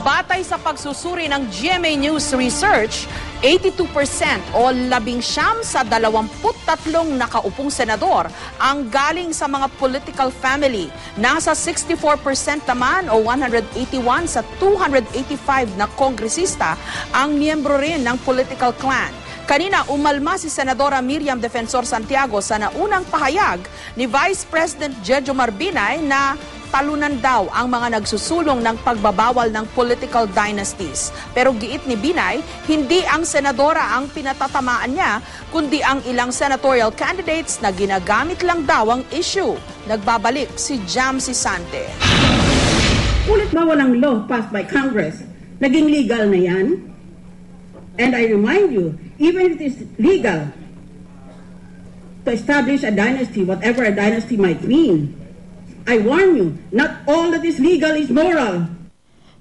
Batay sa pagsusuri ng GMA News Research, 82% o 19 sa 23 nakaupong senador ang galing sa mga political family. Nasa 64% naman o 181 sa 285 na kongresista ang miyembro rin ng political clan. Kanina, umalma si Senadora Miriam Defensor Santiago sa naunang pahayag ni Vice President Jejo Marbinay na talunan daw ang mga nagsusulong ng pagbabawal ng political dynasties. Pero giit ni Binay, hindi ang senadora ang pinatatamaan niya, kundi ang ilang senatorial candidates na ginagamit lang daw ang issue. Nagbabalik si Jam Sisante. Ulit ba walang law passed by Congress? Naging legal na yan? And I remind you, even if it is legal to establish a dynasty, whatever a dynasty might mean, I warn you, not all that is legal is moral.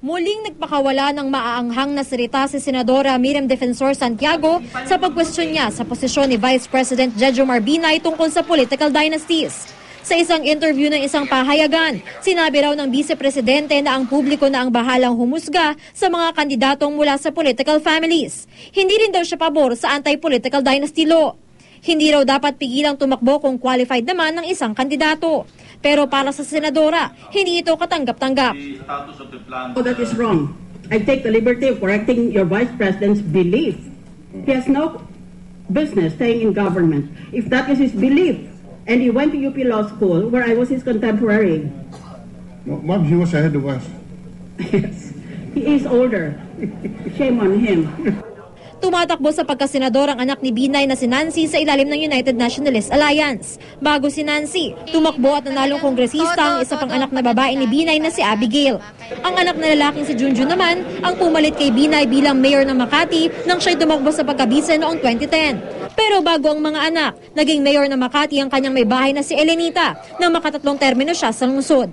Muling nagpakawala ng maaanghang na salita si Senadora Miriam Defensor Santiago sa pagkwestiyon niya sa posisyon ni Vice President Jejo Marbinay tungkol sa political dynasties. Sa isang interview ng isang pahayagan, sinabi raw ng Vice-Presidente na ang publiko na ang bahalang humusga sa mga kandidatong mula sa political families. Hindi rin daw siya pabor sa anti-political dynasty law. Hindi raw dapat pigilang tumakbo kung qualified naman ng isang kandidato. Pero para sa senadora, hindi ito katanggap-tanggap. Oh, that is wrong. I take the liberty of correcting your Vice President's belief. He has no business staying in government. If that is his belief, and he went to UP Law School, where I was his contemporary. Ma'am, he was ahead of us. Yes. He is older. Shame on him. Tumatakbo sa pagkasenador ang anak ni Binay na si Nancy sa ilalim ng United Nationalist Alliance. Bago si Nancy, tumakbo at nanalong kongresista ang isa pang anak na babae ni Binay na si Abigail. Ang anak na lalaking si Junjun naman ang pumalit kay Binay bilang mayor ng Makati nang siya'y tumakbo sa pagkabise noong 2010. Pero bago ang mga anak, naging mayor ng Makati ang kanyang may bahay na si Elenita nang makatatlong termino siya sa lungsod.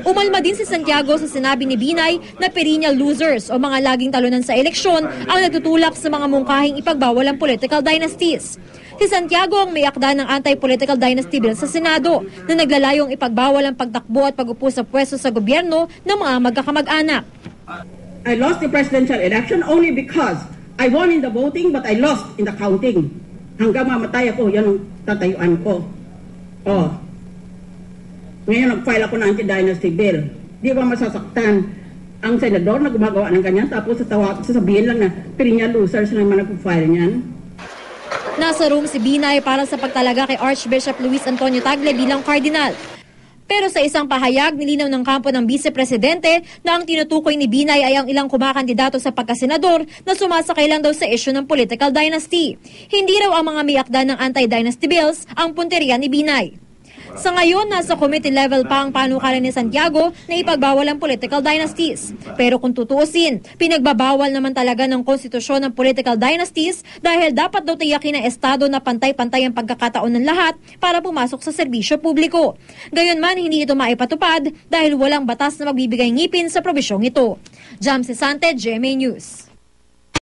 Umalma din si Santiago sa sinabi ni Binay na perennial losers o mga laging talunan sa eleksyon ang nagtutulak sa mga mungkahing ipagbawal ang political dynasties. Si Santiago ang may akda ng anti-political dynasty bill sa Senado na naglalayong ipagbawal ang pagtakbo at pag-upo sa pwesto sa gobyerno ng mga magkakamag-anak. I lost the presidential election only because I won in the voting but I lost in the counting. Hanggang mamatay ako, yan ang tatayuan ko. Oh. Ngayon nag-file ako ng anti-dynasty bill. Di ba masasaktan ang senador na gumagawa ng ganyan tapos sasabihin lang na perennial losers na naman nag-file niyan? Nasa room si Binay para sa pagtalaga kay Archbishop Luis Antonio Tagle bilang cardinal. Pero sa isang pahayag, nilinaw ng kampo ng Vice-Presidente na ang tinutukoy ni Binay ay ang ilang kumakandidato sa pagkasenador na sumasakay lang daw sa issue ng political dynasty. Hindi raw ang mga may akda ng anti-dynasty bills ang punteriya ni Binay. Sa ngayon, nasa committee level pa ang panukalan ni Santiago na ipagbawal ang political dynasties. Pero kung tutuusin, pinagbabawal naman talaga ng konstitusyon ng political dynasties dahil dapat daw tiyakin ng Estado na pantay-pantay ang pagkakataon ng lahat para pumasok sa serbisyo publiko. Gayunman, hindi ito maipatupad dahil walang batas na magbibigay ngipin sa probisyong ito. Jam Sisante, GMA News.